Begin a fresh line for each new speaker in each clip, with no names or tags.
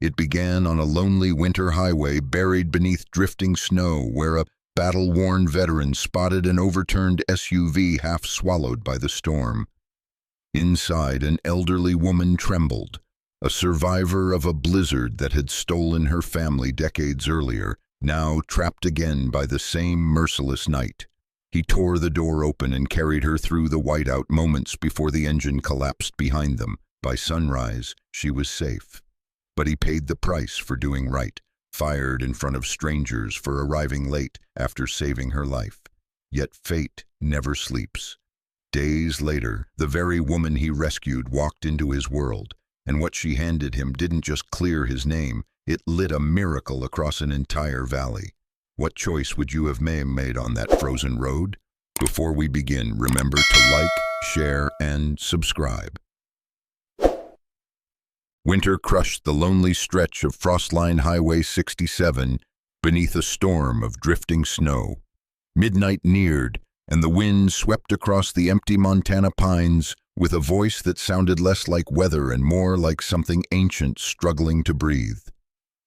It began on a lonely winter highway buried beneath drifting snow where a battle-worn veteran spotted an overturned SUV half swallowed by the storm. Inside, an elderly woman trembled, a survivor of a blizzard that had stolen her family decades earlier, now trapped again by the same merciless night. He tore the door open and carried her through the whiteout moments before the engine collapsed behind them. By sunrise, she was safe. But he paid the price for doing right, fired in front of strangers for arriving late after saving her life. Yet fate never sleeps. Days later, the very woman he rescued walked into his world, and what she handed him didn't just clear his name, it lit a miracle across an entire valley. What choice would you have made on that frozen road? Before we begin, remember to like, share, and subscribe. Winter crushed the lonely stretch of Frostline Highway 67 beneath a storm of drifting snow. Midnight neared, and the wind swept across the empty Montana pines with a voice that sounded less like weather and more like something ancient struggling to breathe.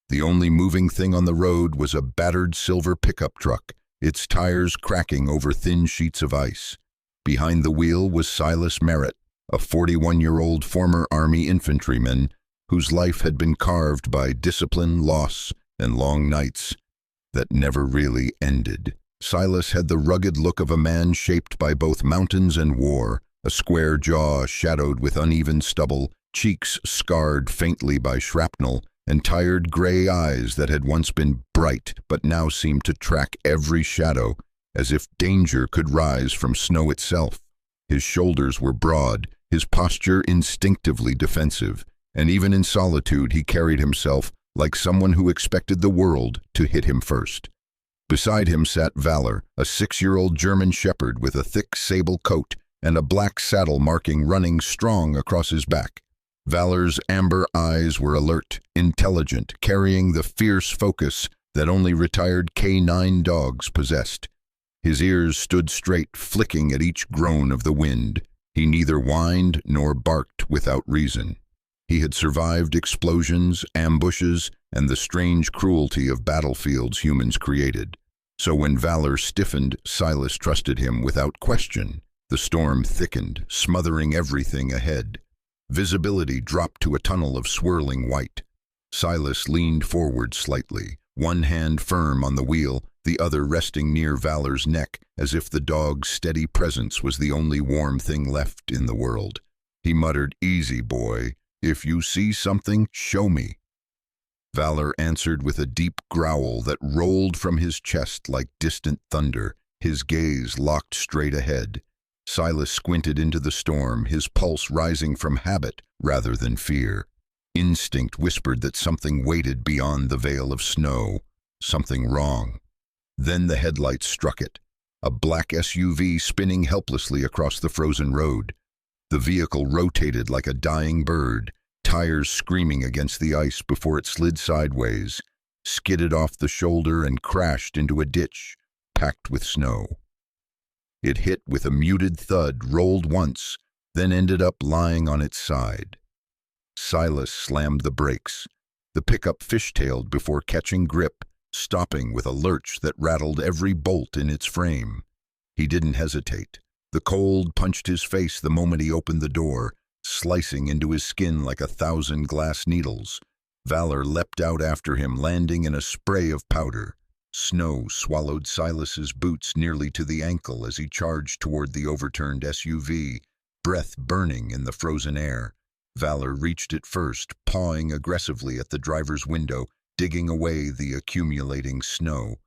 The only moving thing on the road was a battered silver pickup truck, its tires cracking over thin sheets of ice. Behind the wheel was Silas Merritt, a 41-year-old former Army infantryman whose life had been carved by discipline, loss, and long nights that never really ended. Silas had the rugged look of a man shaped by both mountains and war, a square jaw shadowed with uneven stubble, cheeks scarred faintly by shrapnel, and tired gray eyes that had once been bright but now seemed to track every shadow, as if danger could rise from snow itself. His shoulders were broad, his posture instinctively defensive, and even in solitude he carried himself like someone who expected the world to hit him first. Beside him sat Valor, a 6-year-old German shepherd with a thick sable coat and a black saddle marking running strong across his back. Valor's amber eyes were alert, intelligent, carrying the fierce focus that only retired K9 dogs possessed. His ears stood straight, flicking at each groan of the wind. He neither whined nor barked without reason. He had survived explosions, ambushes, and the strange cruelty of battlefields humans created. So when Valor stiffened, Silas trusted him without question. The storm thickened, smothering everything ahead. Visibility dropped to a tunnel of swirling white. Silas leaned forward slightly, one hand firm on the wheel, the other resting near Valor's neck, as if the dog's steady presence was the only warm thing left in the world. He muttered, "Easy, boy. If you see something, show me." Valor answered with a deep growl that rolled from his chest like distant thunder, his gaze locked straight ahead. Silas squinted into the storm, his pulse rising from habit rather than fear. Instinct whispered that something waited beyond the veil of snow, something wrong. Then the headlights struck it, a black SUV spinning helplessly across the frozen road. The vehicle rotated like a dying bird, tires screaming against the ice before it slid sideways, skidded off the shoulder and crashed into a ditch packed with snow. It hit with a muted thud, rolled once, then ended up lying on its side. Silas slammed the brakes. The pickup fishtailed before catching grip, stopping with a lurch that rattled every bolt in its frame. He didn't hesitate. The cold punched his face the moment he opened the door, slicing into his skin like 1,000 glass needles. Valor leapt out after him, landing in a spray of powder. Snow swallowed Silas's boots nearly to the ankle as he charged toward the overturned SUV, breath burning in the frozen air. Valor reached it first, pawing aggressively at the driver's window, digging away the accumulating snow.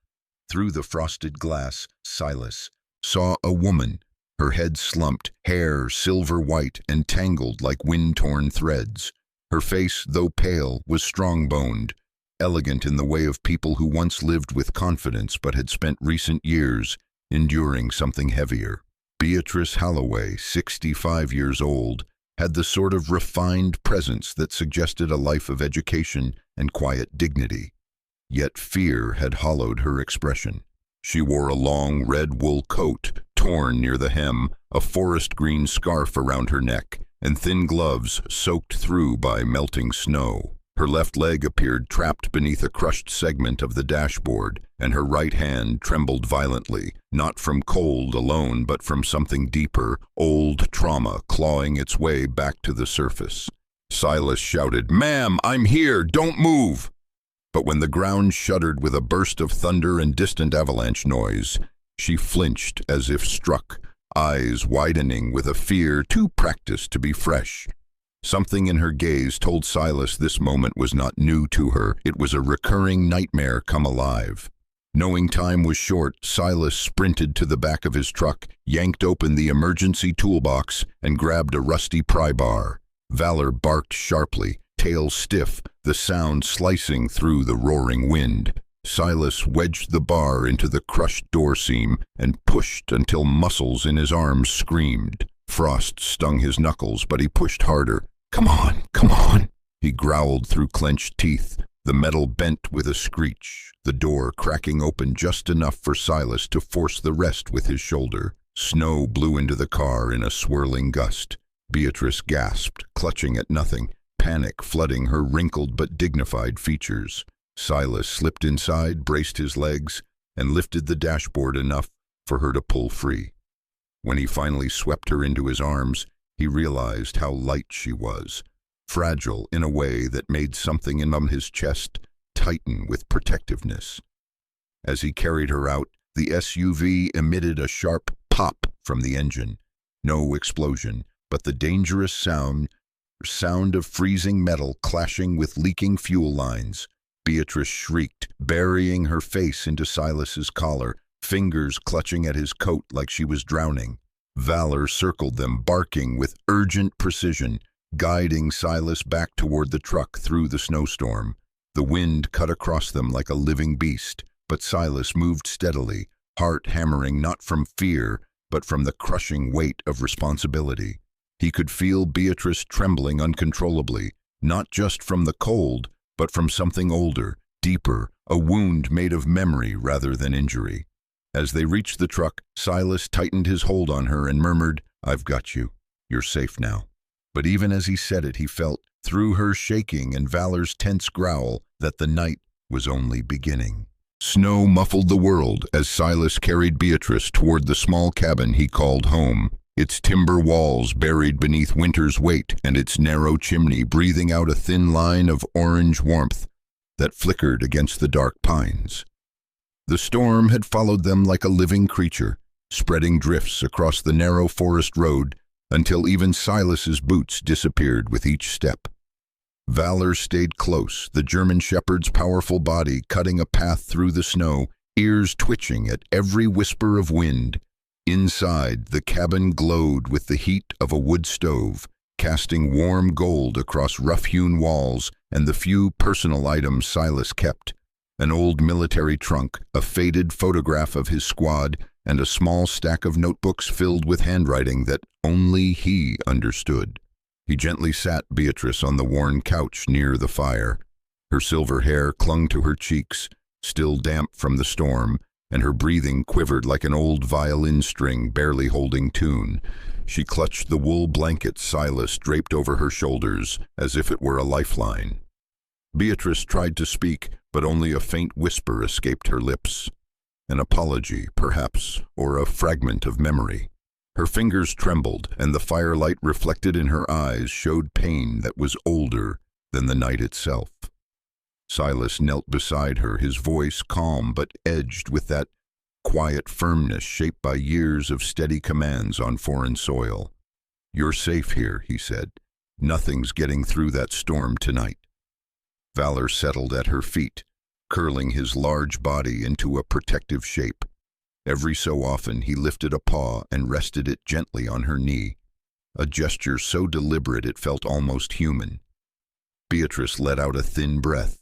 Through the frosted glass, Silas saw a woman, her head slumped, hair silver white and tangled like wind-torn threads. Her face, though pale, was strong-boned, elegant in the way of people who once lived with confidence but had spent recent years enduring something heavier. Beatrice Holloway, 65 years old, had the sort of refined presence that suggested a life of education and quiet dignity. Yet fear had hollowed her expression. She wore a long red wool coat, torn near the hem, a forest green scarf around her neck, and thin gloves soaked through by melting snow. Her left leg appeared trapped beneath a crushed segment of the dashboard, and her right hand trembled violently, not from cold alone but from something deeper, old trauma clawing its way back to the surface. Silas shouted, "Ma'am, I'm here! Don't move!" But when the ground shuddered with a burst of thunder and distant avalanche noise, she flinched as if struck, eyes widening with a fear too practiced to be fresh. Something in her gaze told Silas this moment was not new to her. It was a recurring nightmare come alive. Knowing time was short, Silas sprinted to the back of his truck, yanked open the emergency toolbox, and grabbed a rusty pry bar. Valor barked sharply, tail stiff, the sound slicing through the roaring wind. Silas wedged the bar into the crushed door seam and pushed until muscles in his arms screamed. Frost stung his knuckles, but he pushed harder. "Come on, come on," he growled through clenched teeth. The metal bent with a screech, the door cracking open just enough for Silas to force the rest with his shoulder. Snow blew into the car in a swirling gust. Beatrice gasped, clutching at nothing, panic flooding her wrinkled but dignified features. Silas slipped inside, braced his legs, and lifted the dashboard enough for her to pull free. When he finally swept her into his arms, he realized how light she was, fragile in a way that made something in his chest tighten with protectiveness. As he carried her out, the SUV emitted a sharp pop from the engine. No explosion, but the dangerous sound of freezing metal clashing with leaking fuel lines. Beatrice shrieked, burying her face into Silas's collar, fingers clutching at his coat like she was drowning. Valor circled them, barking with urgent precision, guiding Silas back toward the truck through the snowstorm. The wind cut across them like a living beast, but Silas moved steadily, heart hammering not from fear, but from the crushing weight of responsibility. He could feel Beatrice trembling uncontrollably, not just from the cold, but from something older, deeper, a wound made of memory rather than injury. As they reached the truck, Silas tightened his hold on her and murmured, "I've got you. You're safe now." But even as he said it, he felt, through her shaking and Valor's tense growl, that the night was only beginning. Snow muffled the world as Silas carried Beatrice toward the small cabin he called home, its timber walls buried beneath winter's weight and its narrow chimney breathing out a thin line of orange warmth that flickered against the dark pines. The storm had followed them like a living creature, spreading drifts across the narrow forest road until even Silas's boots disappeared with each step. Valor stayed close, the German shepherd's powerful body cutting a path through the snow, ears twitching at every whisper of wind. Inside, the cabin glowed with the heat of a wood stove, casting warm gold across rough-hewn walls and the few personal items Silas kept. An old military trunk, a faded photograph of his squad, and a small stack of notebooks filled with handwriting that only he understood. He gently sat Beatrice on the worn couch near the fire. Her silver hair clung to her cheeks, still damp from the storm, and her breathing quivered like an old violin string barely holding tune. She clutched the wool blanket Silas draped over her shoulders as if it were a lifeline. Beatrice tried to speak, but only a faint whisper escaped her lips. An apology, perhaps, or a fragment of memory. Her fingers trembled, and the firelight reflected in her eyes showed pain that was older than the night itself. Silas knelt beside her, his voice calm but edged with that quiet firmness shaped by years of steady commands on foreign soil. "You're safe here," he said. "Nothing's getting through that storm tonight." Valor settled at her feet, curling his large body into a protective shape. Every so often he lifted a paw and rested it gently on her knee, a gesture so deliberate it felt almost human. Beatrice let out a thin breath,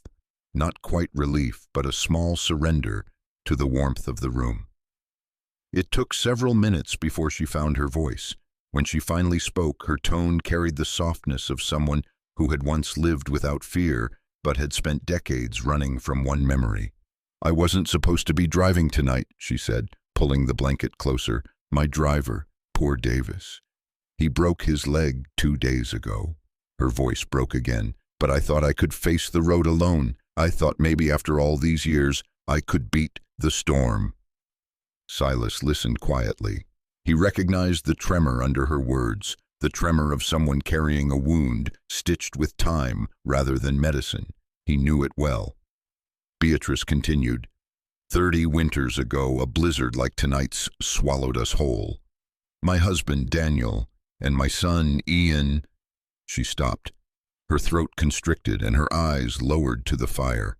not quite relief, but a small surrender to the warmth of the room. It took several minutes before she found her voice. When she finally spoke, her tone carried the softness of someone who had once lived without fear, but had spent decades running from one memory. "I wasn't supposed to be driving tonight," she said, pulling the blanket closer. "My driver, poor Davis. He broke his leg 2 days ago." Her voice broke again, But I thought I could face the road alone. I thought maybe after all these years, I could beat the storm." Silas listened quietly. He recognized the tremor under her words, the tremor of someone carrying a wound stitched with time rather than medicine. He knew it well. Beatrice continued, 30 winters ago, a blizzard like tonight's swallowed us whole. My husband, Daniel, and my son, Ian." She stopped. Her throat constricted and her eyes lowered to the fire.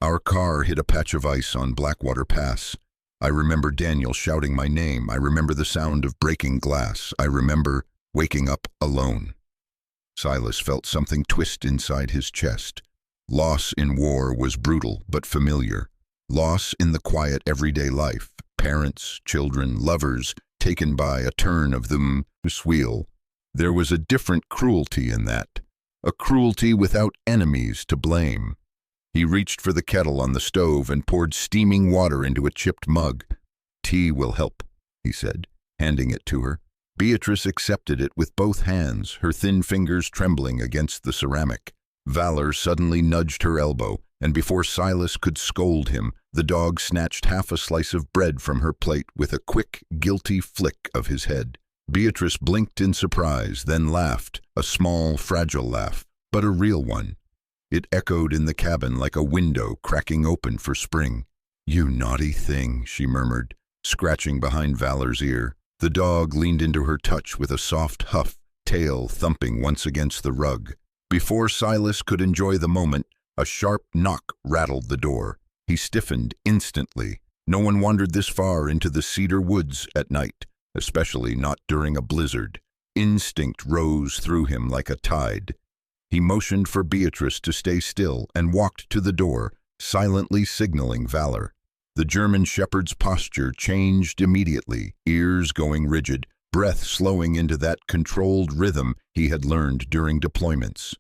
"Our car hit a patch of ice on Blackwater Pass. I remember Daniel shouting my name. I remember the sound of breaking glass. I remember waking up alone." Silas felt something twist inside his chest. Loss in war was brutal but familiar. Loss in the quiet everyday life. Parents, children, lovers, taken by a turn of the wheel. There was a different cruelty in that. A cruelty without enemies to blame. He reached for the kettle on the stove and poured steaming water into a chipped mug. "Tea will help," he said, handing it to her. Beatrice accepted it with both hands, her thin fingers trembling against the ceramic. Valor suddenly nudged her elbow, and before Silas could scold him, the dog snatched half a slice of bread from her plate with a quick, guilty flick of his head. Beatrice blinked in surprise, then laughed, a small, fragile laugh, but a real one. It echoed in the cabin like a window cracking open for spring. "You naughty thing," she murmured, scratching behind Valor's ear. The dog leaned into her touch with a soft huff, tail thumping once against the rug. Before Silas could enjoy the moment, a sharp knock rattled the door. He stiffened instantly. No one wandered this far into the cedar woods at night, especially not during a blizzard. Instinct rose through him like a tide. He motioned for Beatrice to stay still and walked to the door, silently signaling Valor. The German shepherd's posture changed immediately, ears going rigid, breath slowing into that controlled rhythm he had learned during deployments.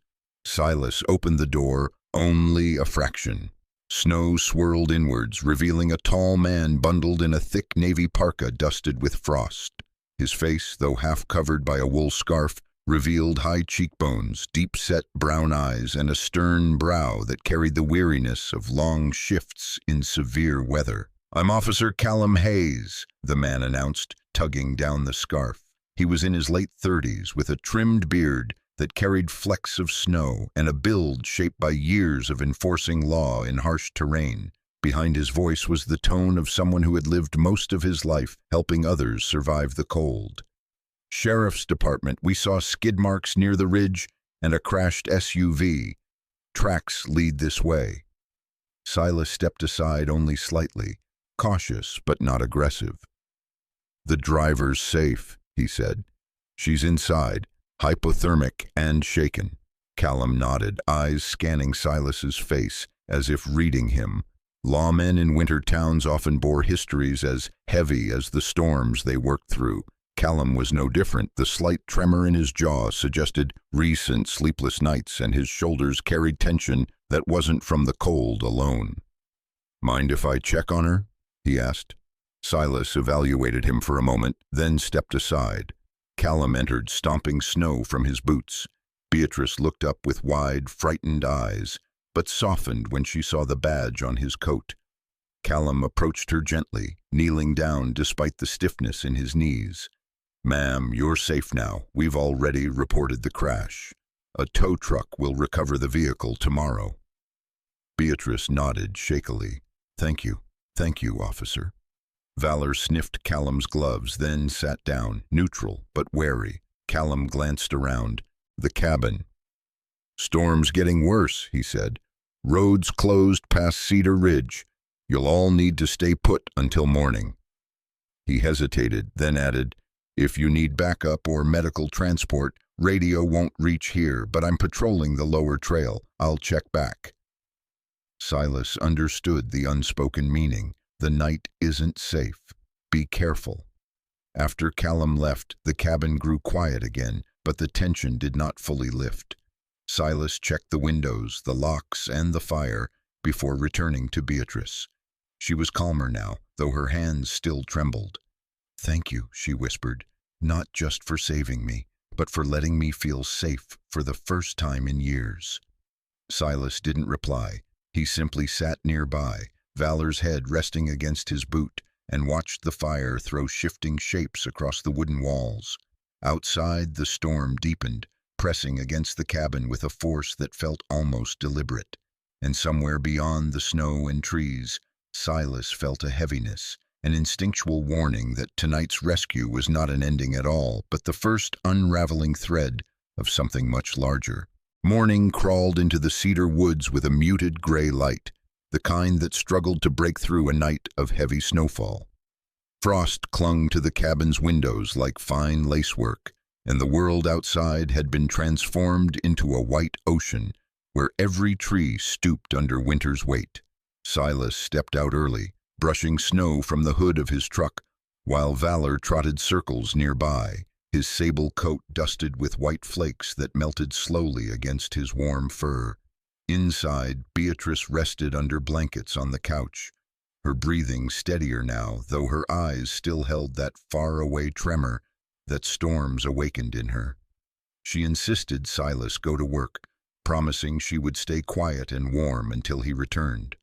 Silas opened the door only a fraction. Snow swirled inwards, revealing a tall man bundled in a thick navy parka dusted with frost. His face, though half covered by a wool scarf, revealed high cheekbones, deep-set brown eyes, and a stern brow that carried the weariness of long shifts in severe weather. "I'm Officer Callum Hayes," the man announced, tugging down the scarf. He was in his late 30s, with a trimmed beard that carried flecks of snow and a build shaped by years of enforcing law in harsh terrain. Behind his voice was the tone of someone who had lived most of his life helping others survive the cold. "Sheriff's Department, we saw skid marks near the ridge and a crashed SUV. Tracks lead this way." Silas stepped aside only slightly, cautious but not aggressive. "The driver's safe," he said. "She's inside, hypothermic and shaken." Callum nodded, eyes scanning Silas's face as if reading him. Lawmen in winter towns often bore histories as heavy as the storms they worked through. Callum was no different. The slight tremor in his jaw suggested recent sleepless nights, and his shoulders carried tension that wasn't from the cold alone. "Mind if I check on her?" he asked. Silas evaluated him for a moment, then stepped aside. Callum entered, stomping snow from his boots. Beatrice looked up with wide, frightened eyes, but softened when she saw the badge on his coat. Callum approached her gently, kneeling down despite the stiffness in his knees. "Ma'am, you're safe now. We've already reported the crash. A tow truck will recover the vehicle tomorrow." Beatrice nodded shakily. Thank you, officer." Valor sniffed Callum's gloves, then sat down, neutral but wary. Callum glanced around. The cabin. "Storm's getting worse," he said. "Roads closed past Cedar Ridge. You'll all need to stay put until morning." He hesitated, then added, "If you need backup or medical transport, radio won't reach here, but I'm patrolling the lower trail. I'll check back." Silas understood the unspoken meaning. The night isn't safe. Be careful. After Callum left, the cabin grew quiet again, but the tension did not fully lift. Silas checked the windows, the locks, and the fire before returning to Beatrice. She was calmer now, though her hands still trembled. "Thank you," she whispered, "not just for saving me, but for letting me feel safe for the first time in years." Silas didn't reply. He simply sat nearby, Valor's head resting against his boot, and watched the fire throw shifting shapes across the wooden walls. Outside, the storm deepened, pressing against the cabin with a force that felt almost deliberate. And somewhere beyond the snow and trees, Silas felt a heaviness, an instinctual warning that tonight's rescue was not an ending at all, but the first unraveling thread of something much larger. Morning crawled into the cedar woods with a muted gray light, the kind that struggled to break through a night of heavy snowfall. Frost clung to the cabin's windows like fine lacework, and the world outside had been transformed into a white ocean where every tree stooped under winter's weight. Silas stepped out early, brushing snow from the hood of his truck, while Valor trotted circles nearby, his sable coat dusted with white flakes that melted slowly against his warm fur. Inside, Beatrice rested under blankets on the couch, her breathing steadier now, though her eyes still held that far-away tremor that storms awakened in her. She insisted Silas go to work, promising she would stay quiet and warm until he returned.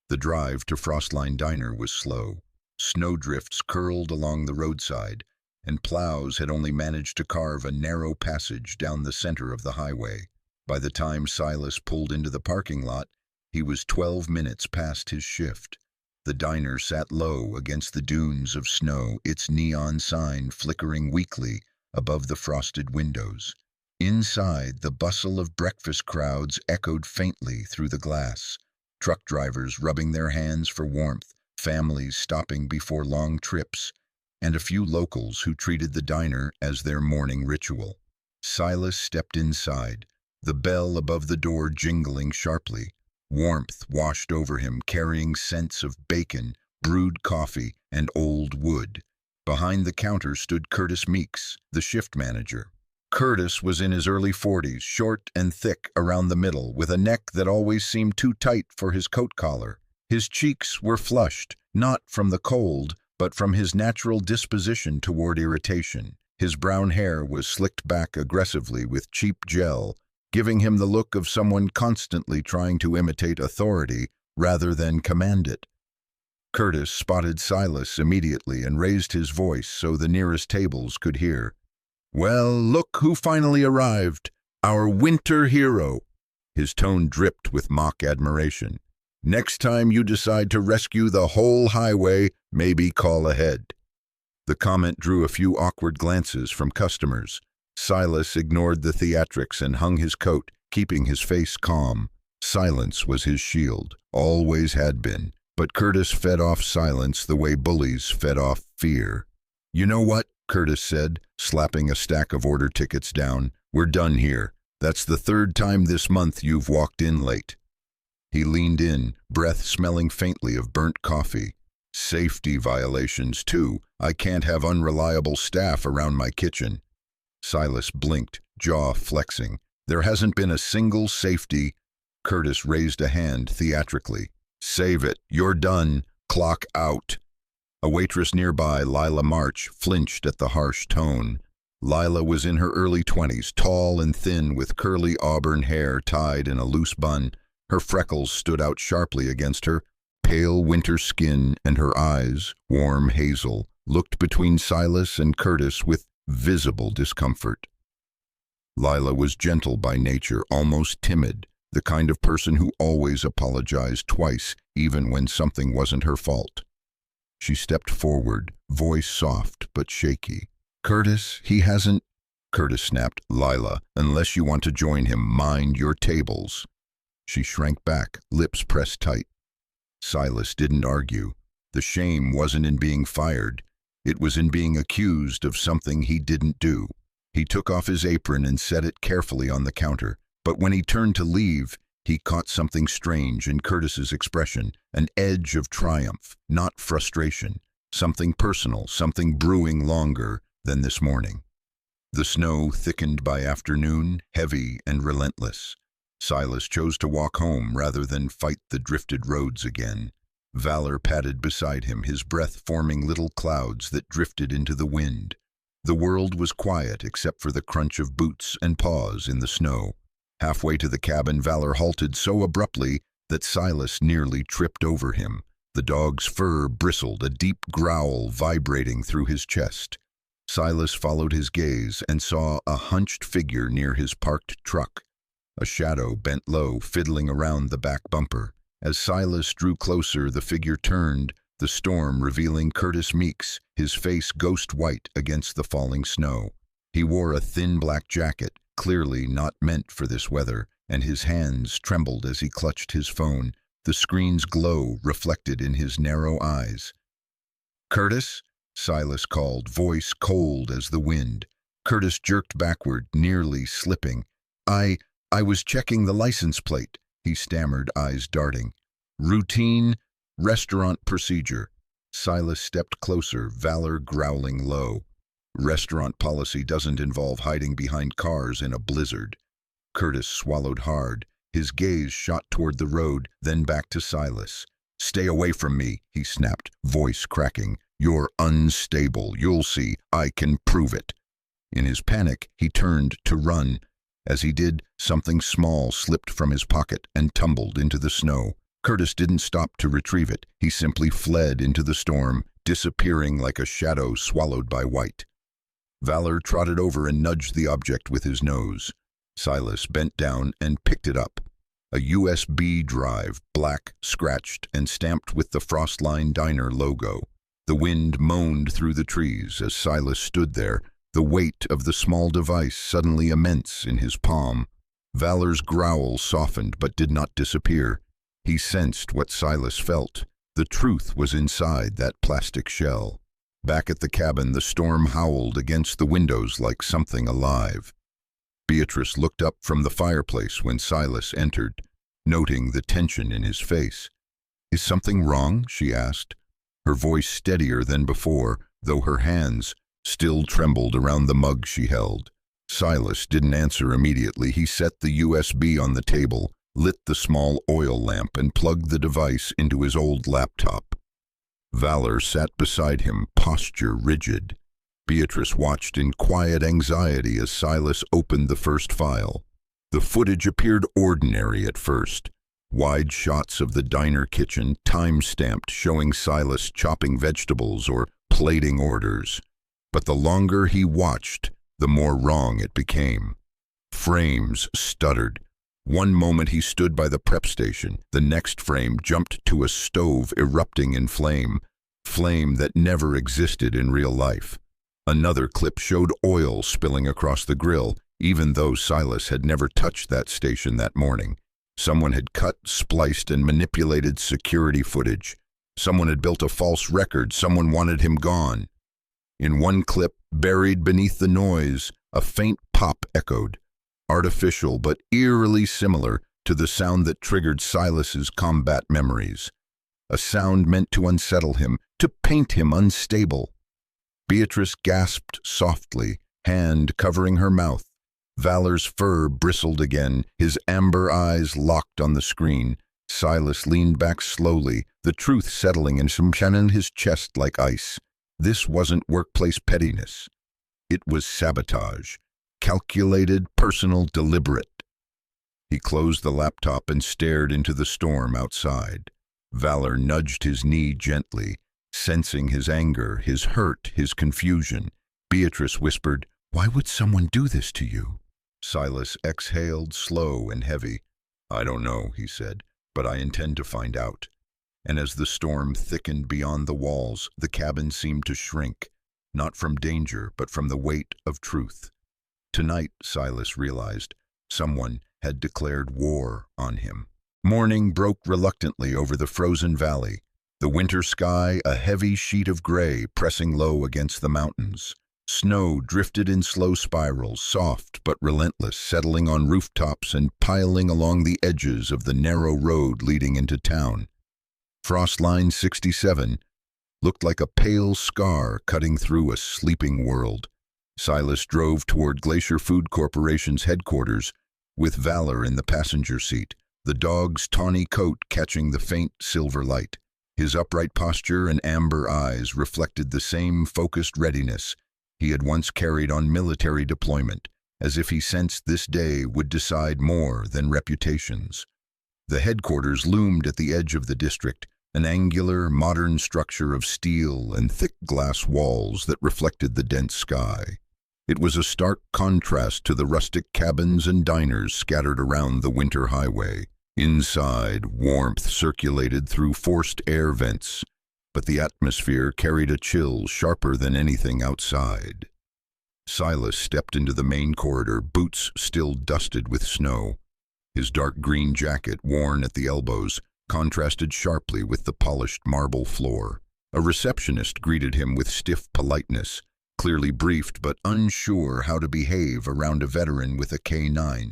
The drive to Frostline Diner was slow. Snowdrifts curled along the roadside, and plows had only managed to carve a narrow passage down the center of the highway. By the time Silas pulled into the parking lot, he was 12 minutes past his shift. The diner sat low against the dunes of snow, its neon sign flickering weakly above the frosted windows. Inside, the bustle of breakfast crowds echoed faintly through the glass. Truck drivers rubbing their hands for warmth, families stopping before long trips, and a few locals who treated the diner as their morning ritual. Silas stepped inside, the bell above the door jingling sharply. Warmth washed over him, carrying scents of bacon, brewed coffee, and old wood. Behind the counter stood Curtis Meeks, the shift manager. Curtis was in his early 40s, short and thick around the middle, with a neck that always seemed too tight for his coat collar. His cheeks were flushed, not from the cold, but from his natural disposition toward irritation. His brown hair was slicked back aggressively with cheap gel, giving him the look of someone constantly trying to imitate authority rather than command it. Curtis spotted Silas immediately and raised his voice so the nearest tables could hear. "Well, look who finally arrived, our winter hero." His tone dripped with mock admiration. "Next time you decide to rescue the whole highway, maybe call ahead." The comment drew a few awkward glances from customers. Silas ignored the theatrics and hung his coat, keeping his face calm. Silence was his shield, always had been, but Curtis fed off silence the way bullies fed off fear. "You know what?" Curtis said, slapping a stack of order tickets down. "We're done here. That's the third time this month you've walked in late." He leaned in, breath smelling faintly of burnt coffee. "Safety violations, too. I can't have unreliable staff around my kitchen." Silas blinked, jaw flexing. "There hasn't been a single safety." Curtis raised a hand theatrically. "Save it. You're done. Clock out." A waitress nearby, Lila March, flinched at the harsh tone. Lila was in her early 20s, tall and thin with curly auburn hair tied in a loose bun. Her freckles stood out sharply against her pale winter skin, and her eyes, warm hazel, looked between Silas and Curtis with visible discomfort. Lila was gentle by nature, almost timid, the kind of person who always apologized twice, even when something wasn't her fault. She stepped forward, voice soft but shaky. "Curtis, he hasn't—" Curtis snapped. "Lila, unless you want to join him, mind your tables." She shrank back, lips pressed tight. Silas didn't argue. The shame wasn't in being fired. It was in being accused of something he didn't do. He took off his apron and set it carefully on the counter, but when he turned to leave, he caught something strange in Curtis's expression, an edge of triumph, not frustration, something personal, something brewing longer than this morning. The snow thickened by afternoon, heavy and relentless. Silas chose to walk home rather than fight the drifted roads again. Valor padded beside him, his breath forming little clouds that drifted into the wind. The world was quiet except for the crunch of boots and paws in the snow. Halfway to the cabin, Valor halted so abruptly that Silas nearly tripped over him. The dog's fur bristled, a deep growl vibrating through his chest. Silas followed his gaze and saw a hunched figure near his parked truck. A shadow bent low, fiddling around the back bumper. As Silas drew closer, the figure turned, the storm revealing Curtis Meeks, his face ghost white against the falling snow. He wore a thin black jacket, clearly not meant for this weather, and his hands trembled as he clutched his phone, the screen's glow reflected in his narrow eyes. "Curtis?" Silas called, voice cold as the wind. Curtis jerked backward, nearly slipping. I was checking the license plate," he stammered, eyes darting. "Routine, restaurant procedure." Silas stepped closer, Valor growling low. "Restaurant policy doesn't involve hiding behind cars in a blizzard." Curtis swallowed hard. His gaze shot toward the road, then back to Silas. "Stay away from me," he snapped, voice cracking. "You're unstable. You'll see. I can prove it." In his panic, he turned to run. As he did, something small slipped from his pocket and tumbled into the snow. Curtis didn't stop to retrieve it. He simply fled into the storm, disappearing like a shadow swallowed by white. Valor trotted over and nudged the object with his nose. Silas bent down and picked it up. A USB drive, black, scratched, and stamped with the Frostline Diner logo. The wind moaned through the trees as Silas stood there, the weight of the small device suddenly immense in his palm. Valor's growl softened but did not disappear. He sensed what Silas felt. The truth was inside that plastic shell. Back at the cabin, the storm howled against the windows like something alive. Beatrice looked up from the fireplace when Silas entered, noting the tension in his face. "Is something wrong?" she asked, her voice steadier than before, though her hands still trembled around the mug she held. Silas didn't answer immediately. He set the USB on the table, lit the small oil lamp, and plugged the device into his old laptop. Valor sat beside him, posture rigid. Beatrice watched in quiet anxiety as Silas opened the first file. The footage appeared ordinary at first. Wide shots of the diner kitchen, time-stamped, showing Silas chopping vegetables or plating orders. But the longer he watched, the more wrong it became. Frames stuttered. One moment he stood by the prep station. The next frame jumped to a stove erupting in flame that never existed in real life. Another clip showed oil spilling across the grill, even though Silas had never touched that station that morning. Someone had cut, spliced, and manipulated security footage. Someone had built a false record. Someone wanted him gone. In one clip, buried beneath the noise, a faint pop echoed, artificial but eerily similar to the sound that triggered Silas's combat memories. A sound meant to unsettle him, to paint him unstable. Beatrice gasped softly, hand covering her mouth. Valor's fur bristled again, his amber eyes locked on the screen. Silas leaned back slowly, the truth settling in his chest like ice. This wasn't workplace pettiness. It was sabotage. Calculated, personal, deliberate. He closed the laptop and stared into the storm outside. Valor nudged his knee gently, sensing his anger, his hurt, his confusion. Beatrice whispered, "Why would someone do this to you?" Silas exhaled, slow and heavy. "I don't know," he said, "but I intend to find out." And as the storm thickened beyond the walls, the cabin seemed to shrink, not from danger, but from the weight of truth. Tonight, Silas realized, someone had declared war on him. Morning broke reluctantly over the frozen valley, the winter sky a heavy sheet of gray pressing low against the mountains. Snow drifted in slow spirals, soft but relentless, settling on rooftops and piling along the edges of the narrow road leading into town. Frostline 67 looked like a pale scar cutting through a sleeping world. Silas drove toward Glacier Food Corporation's headquarters, with Valor in the passenger seat, the dog's tawny coat catching the faint silver light. His upright posture and amber eyes reflected the same focused readiness he had once carried on military deployment, as if he sensed this day would decide more than reputations. The headquarters loomed at the edge of the district, an angular, modern structure of steel and thick glass walls that reflected the dense sky. It was a stark contrast to the rustic cabins and diners scattered around the winter highway. Inside, warmth circulated through forced air vents, but the atmosphere carried a chill sharper than anything outside. Silas stepped into the main corridor, boots still dusted with snow. His dark green jacket, worn at the elbows, contrasted sharply with the polished marble floor. A receptionist greeted him with stiff politeness, clearly briefed but unsure how to behave around a veteran with a K9.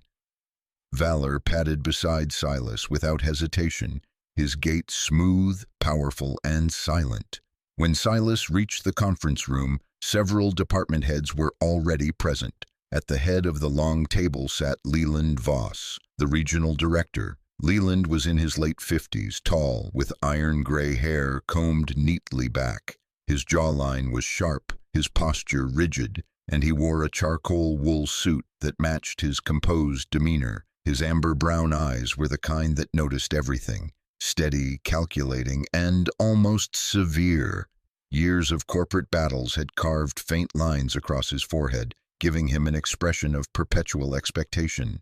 Valor padded beside Silas without hesitation, his gait smooth, powerful, and silent. When Silas reached the conference room, several department heads were already present. At the head of the long table sat Leland Voss, the regional director. Leland was in his late 50s, tall, with iron-gray hair combed neatly back. His jawline was sharp, his posture rigid, and he wore a charcoal wool suit that matched his composed demeanor. His amber-brown eyes were the kind that noticed everything, steady, calculating, and almost severe. Years of corporate battles had carved faint lines across his forehead, giving him an expression of perpetual expectation.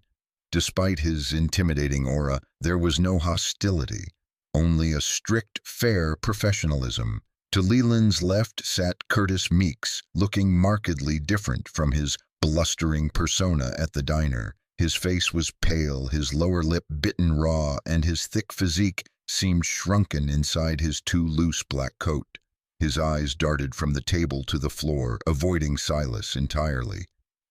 Despite his intimidating aura, there was no hostility, only a strict, fair professionalism. To Leland's left sat Curtis Meeks, looking markedly different from his blustering persona at the diner. His face was pale, his lower lip bitten raw, and his thick physique seemed shrunken inside his too loose black coat. His eyes darted from the table to the floor, avoiding Silas entirely.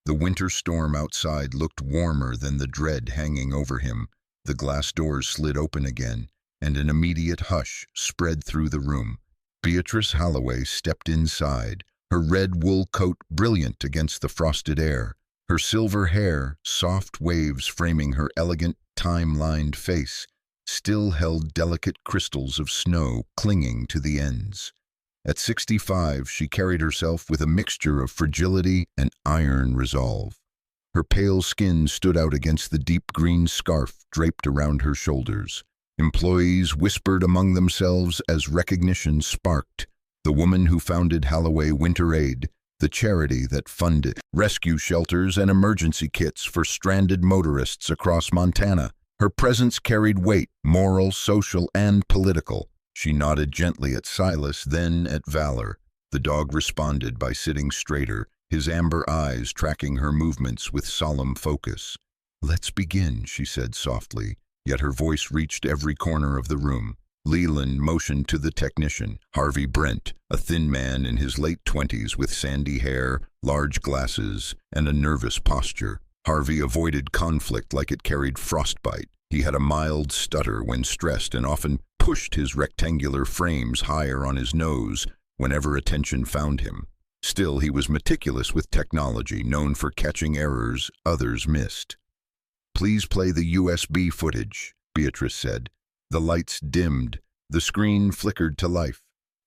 The winter storm outside looked warmer than the dread hanging over him. The glass doors slid open again, and an immediate hush spread through the room. Beatrice Holloway stepped inside, her red wool coat brilliant against the frosted air. Her silver hair, soft waves framing her elegant, time-lined face, still held delicate crystals of snow clinging to the ends. At 65, she carried herself with a mixture of fragility and iron resolve. Her pale skin stood out against the deep green scarf draped around her shoulders. Employees whispered among themselves as recognition sparked. The woman who founded Holloway Winter Aid, the charity that funded rescue shelters and emergency kits for stranded motorists across Montana. Her presence carried weight, moral, social, and political. She nodded gently at Silas, then at Valor. The dog responded by sitting straighter, his amber eyes tracking her movements with solemn focus. "Let's begin," she said softly, yet her voice reached every corner of the room. Leland motioned to the technician, Harvey Brent, a thin man in his late 20s with sandy hair, large glasses, and a nervous posture. Harvey avoided conflict like it carried frostbite. He had a mild stutter when stressed and often pushed his rectangular frames higher on his nose whenever attention found him. Still, he was meticulous with technology, known for catching errors others missed. "Please play the USB footage," Beatrice said. The lights dimmed. The screen flickered to life.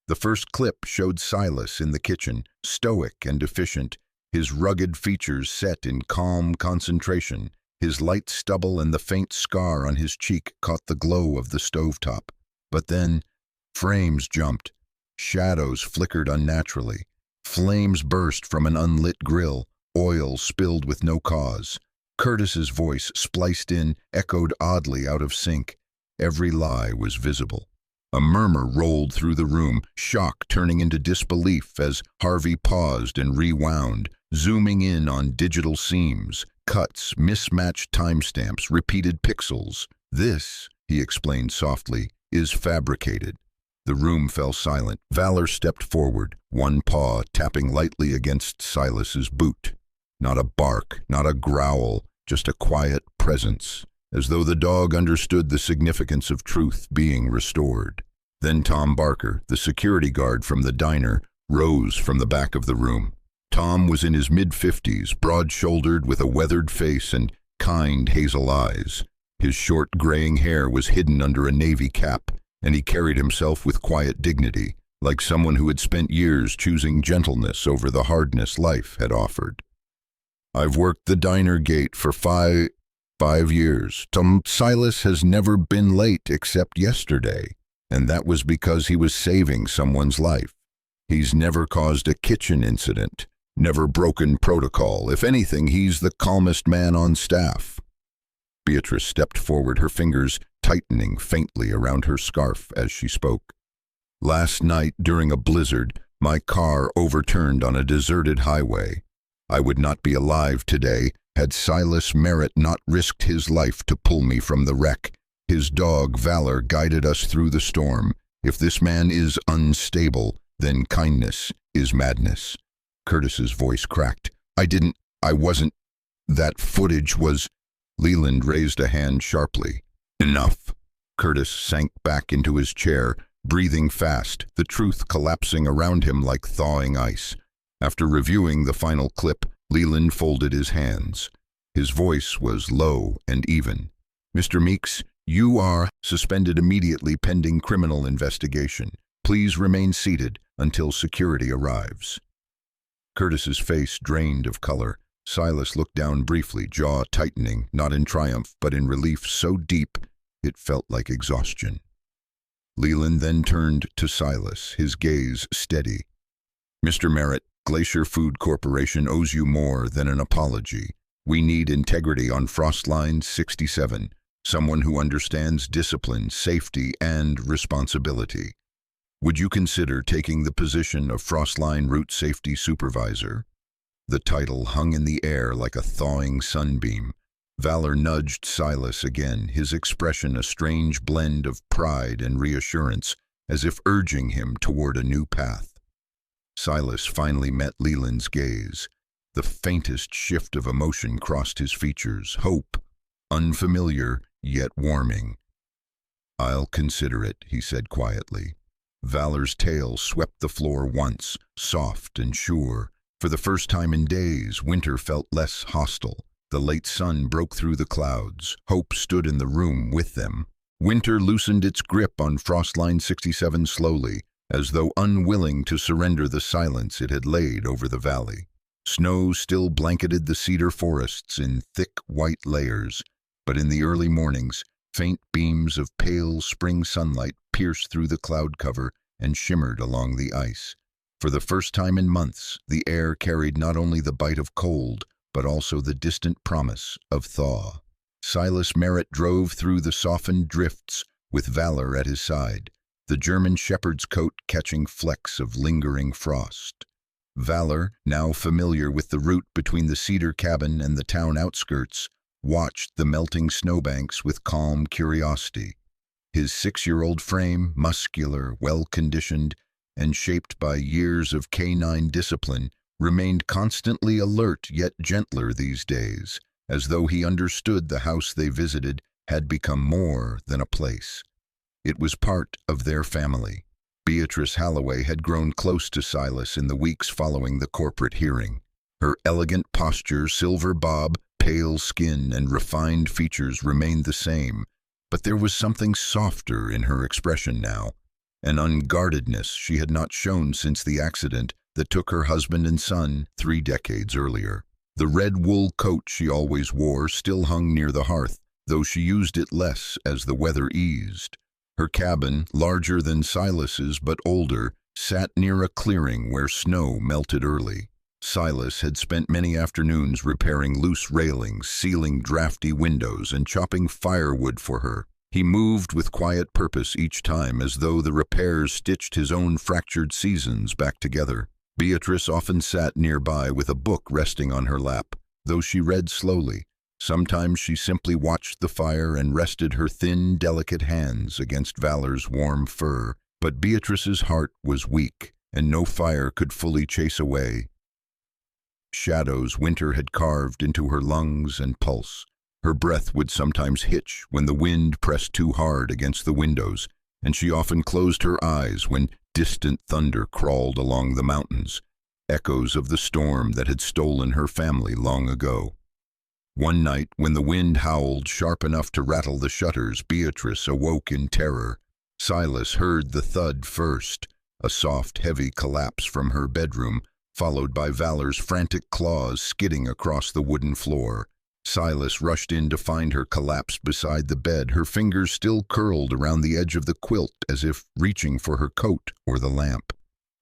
The first clip showed Silas in the kitchen, stoic and efficient, his rugged features set in calm concentration. His light stubble and the faint scar on his cheek caught the glow of the stovetop. But then, frames jumped. Shadows flickered unnaturally. Flames burst from an unlit grill. Oil spilled with no cause. Curtis's voice, spliced in, echoed oddly out of sync. Every lie was visible. A murmur rolled through the room, shock turning into disbelief as Harvey paused and rewound, zooming in on digital seams, cuts, mismatched timestamps, repeated pixels. "This," he explained softly, "is fabricated." The room fell silent. Valor stepped forward, one paw tapping lightly against Silas's boot. Not a bark, not a growl, just a quiet presence, as though the dog understood the significance of truth being restored. Then Tom Barker, the security guard from the diner, rose from the back of the room. Tom was in his mid-50s, broad-shouldered with a weathered face and kind hazel eyes. His short graying hair was hidden under a navy cap, and he carried himself with quiet dignity, like someone who had spent years choosing gentleness over the hardness life had offered. I've worked the diner gate for five years. Silas has never been late except yesterday, and that was because he was saving someone's life. He's never caused a kitchen incident, never broken protocol. If anything, he's the calmest man on staff. Beatrice stepped forward, her fingers tightening faintly around her scarf as she spoke. Last night, during a blizzard, my car overturned on a deserted highway. I would not be alive today had Silas Merritt not risked his life to pull me from the wreck. His dog, Valor, guided us through the storm. If this man is unstable, then kindness is madness. Curtis's voice cracked. I wasn't. That footage was. Leland raised a hand sharply. Enough. Curtis sank back into his chair, breathing fast, the truth collapsing around him like thawing ice. After reviewing the final clip, Leland folded his hands. His voice was low and even. Mr. Meeks, you are suspended immediately pending criminal investigation. Please remain seated until security arrives. Curtis's face drained of color. Silas looked down briefly, jaw tightening, not in triumph, but in relief so deep it felt like exhaustion. Leland then turned to Silas, his gaze steady. Mr. Merritt, Glacier Food Corporation owes you more than an apology. We need integrity on Frostline 67, someone who understands discipline, safety, and responsibility. Would you consider taking the position of Frostline Route Safety Supervisor? The title hung in the air like a thawing sunbeam. Valor nudged Silas again, his expression a strange blend of pride and reassurance, as if urging him toward a new path. Silas finally met Leland's gaze. The faintest shift of emotion crossed his features, hope, unfamiliar yet warming. I'll consider it, he said quietly. Valor's tail swept the floor once, soft and sure. For the first time in days, winter felt less hostile. The late sun broke through the clouds. Hope stood in the room with them. Winter loosened its grip on Frostline 67 slowly, as though unwilling to surrender the silence it had laid over the valley. Snow still blanketed the cedar forests in thick white layers, but in the early mornings, faint beams of pale spring sunlight pierced through the cloud cover and shimmered along the ice. For the first time in months, the air carried not only the bite of cold, but also the distant promise of thaw. Silas Merritt drove through the softened drifts with Valor at his side, the German shepherd's coat catching flecks of lingering frost. Valor, now familiar with the route between the cedar cabin and the town outskirts, watched the melting snowbanks with calm curiosity. His 6-year-old frame, muscular, well-conditioned, and shaped by years of canine discipline, remained constantly alert yet gentler these days, as though he understood the house they visited had become more than a place. It was part of their family. Beatrice Halloway had grown close to Silas in the weeks following the corporate hearing. Her elegant posture, silver bob, pale skin, and refined features remained the same, but there was something softer in her expression now, an unguardedness she had not shown since the accident that took her husband and son 3 decades earlier. The red wool coat she always wore still hung near the hearth, though she used it less as the weather eased. Her cabin, larger than Silas's but older, sat near a clearing where snow melted early. Silas had spent many afternoons repairing loose railings, sealing drafty windows, and chopping firewood for her. He moved with quiet purpose each time, as though the repairs stitched his own fractured seasons back together. Beatrice often sat nearby with a book resting on her lap, though she read slowly. Sometimes she simply watched the fire and rested her thin, delicate hands against Valor's warm fur. But Beatrice's heart was weak, and no fire could fully chase away shadows winter had carved into her lungs and pulse. Her breath would sometimes hitch when the wind pressed too hard against the windows, and she often closed her eyes when distant thunder crawled along the mountains, echoes of the storm that had stolen her family long ago. One night, when the wind howled sharp enough to rattle the shutters, Beatrice awoke in terror. Silas heard the thud first, a soft, heavy collapse from her bedroom, followed by Valor's frantic claws skidding across the wooden floor. Silas rushed in to find her collapsed beside the bed, her fingers still curled around the edge of the quilt as if reaching for her coat or the lamp.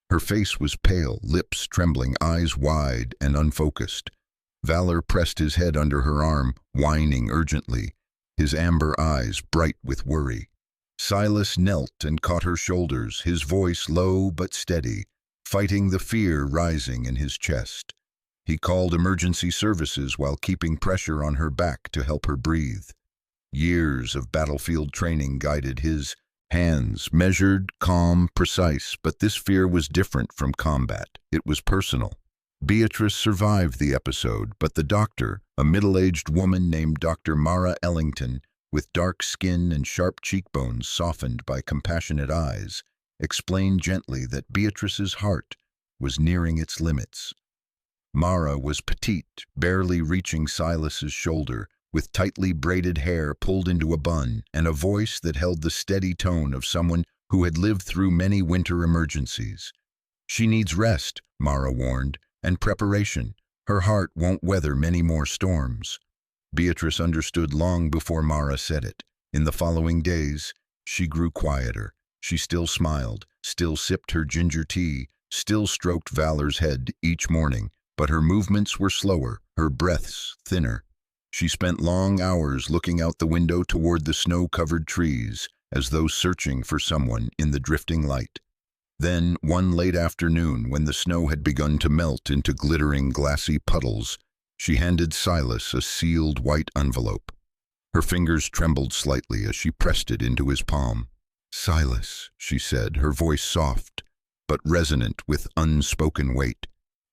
Her face was pale, lips trembling, eyes wide and unfocused. Valor pressed his head under her arm, whining urgently, his amber eyes bright with worry. Silas knelt and caught her shoulders, his voice low but steady, fighting the fear rising in his chest. He called emergency services while keeping pressure on her back to help her breathe. Years of battlefield training guided his hands, measured, calm, precise, but this fear was different from combat. It was personal. Beatrice survived the episode, but the doctor, a middle-aged woman named Dr. Mara Ellington, with dark skin and sharp cheekbones softened by compassionate eyes, explained gently that Beatrice's heart was nearing its limits. Mara was petite, barely reaching Silas's shoulder, with tightly braided hair pulled into a bun and a voice that held the steady tone of someone who had lived through many winter emergencies. "She needs rest," Mara warned, "and preparation. Her heart won't weather many more storms." Beatrice understood long before Mara said it. In the following days, she grew quieter. She still smiled, still sipped her ginger tea, still stroked Valor's head each morning, but her movements were slower, her breaths thinner. She spent long hours looking out the window toward the snow-covered trees, as though searching for someone in the drifting light. Then, one late afternoon, when the snow had begun to melt into glittering, glassy puddles, she handed Silas a sealed white envelope. Her fingers trembled slightly as she pressed it into his palm. "Silas," she said, her voice soft, but resonant with unspoken weight.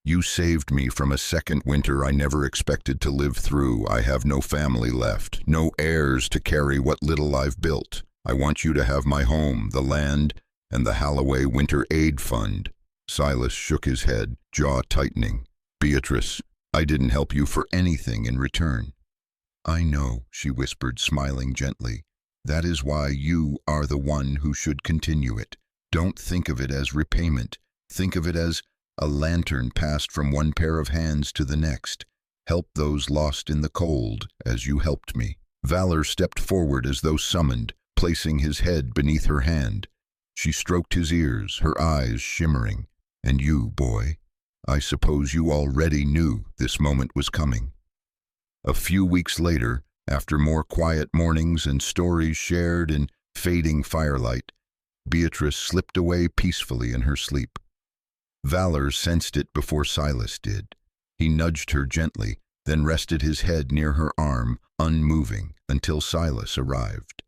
"You saved me from a second winter I never expected to live through. I have no family left, no heirs to carry what little I've built. I want you to have my home, the land, and the Halloway Winter Aid Fund." Silas shook his head, jaw tightening. "Beatrice, I didn't help you for anything in return." "I know," she whispered, smiling gently. "That is why you are the one who should continue it. Don't think of it as repayment. Think of it as a lantern passed from one pair of hands to the next. Help those lost in the cold, as you helped me." Valor stepped forward as though summoned, placing his head beneath her hand. She stroked his ears, her eyes shimmering. "And you, boy, I suppose you already knew this moment was coming." A few weeks later, after more quiet mornings and stories shared in fading firelight, Beatrice slipped away peacefully in her sleep. Valor sensed it before Silas did. He nudged her gently, then rested his head near her arm, unmoving, until Silas arrived.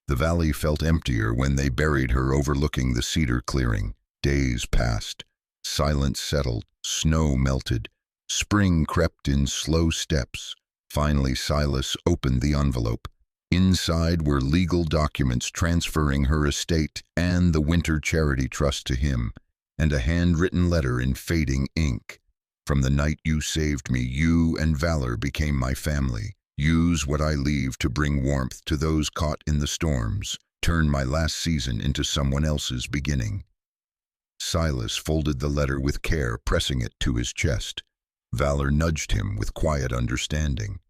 The valley felt emptier when they buried her overlooking the cedar clearing. Days passed. Silence settled. Snow melted. Spring crept in slow steps. Finally, Silas opened the envelope. Inside were legal documents transferring her estate and the winter charity trust to him, and a handwritten letter in fading ink. "From the night you saved me, you and Valor became my family. Use what I leave to bring warmth to those caught in the storms. Turn my last season into someone else's beginning." Silas folded the letter with care, pressing it to his chest. Valor nudged him with quiet understanding.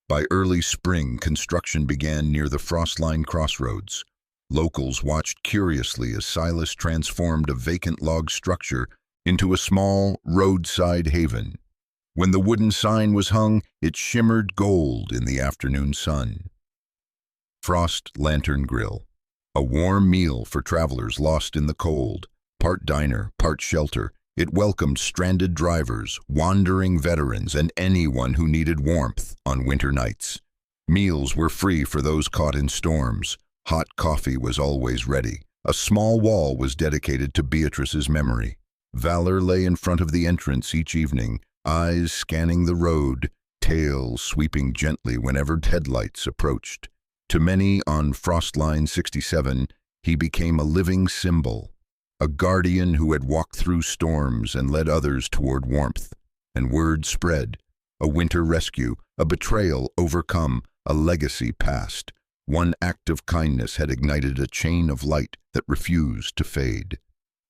By early spring, construction began near the Frostline crossroads. Locals watched curiously as Silas transformed a vacant log structure into a small, roadside haven. When the wooden sign was hung, it shimmered gold in the afternoon sun. Frost Lantern Grill, a warm meal for travelers lost in the cold. Part diner, part shelter, it welcomed stranded drivers, wandering veterans, and anyone who needed warmth on winter nights. Meals were free for those caught in storms. Hot coffee was always ready. A small wall was dedicated to Beatrice's memory. Valor lay in front of the entrance each evening, eyes scanning the road, tail sweeping gently whenever headlights approached. To many on Frostline 67, he became a living symbol, a guardian who had walked through storms and led others toward warmth. And word spread. A winter rescue, a betrayal overcome, a legacy passed. One act of kindness had ignited a chain of light that refused to fade.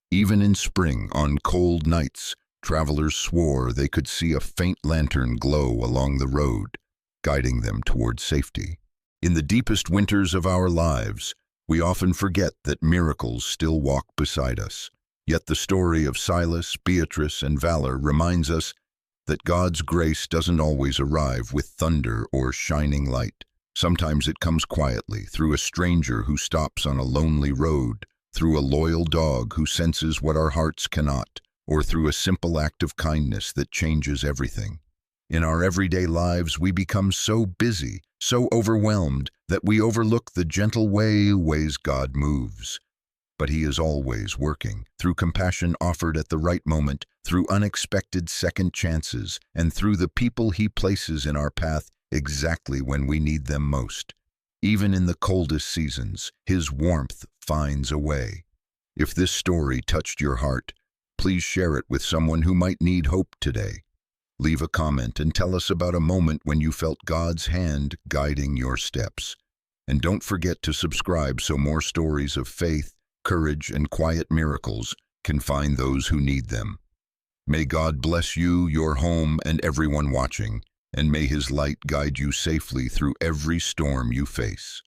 Even in spring, on cold nights, travelers swore they could see a faint lantern glow along the road, guiding them toward safety. In the deepest winters of our lives, we often forget that miracles still walk beside us. Yet the story of Silas, Beatrice, and Valor reminds us that God's grace doesn't always arrive with thunder or shining light. Sometimes it comes quietly, through a stranger who stops on a lonely road, through a loyal dog who senses what our hearts cannot, or through a simple act of kindness that changes everything. In our everyday lives, we become so busy, so overwhelmed, that we overlook the gentle ways God moves. But He is always working, through compassion offered at the right moment, through unexpected second chances, and through the people He places in our path exactly when we need them most. Even in the coldest seasons, His warmth finds a way. If this story touched your heart, please share it with someone who might need hope today. Leave a comment and tell us about a moment when you felt God's hand guiding your steps. And don't forget to subscribe so more stories of faith, courage, and quiet miracles can find those who need them. May God bless you, your home, and everyone watching, and may His light guide you safely through every storm you face.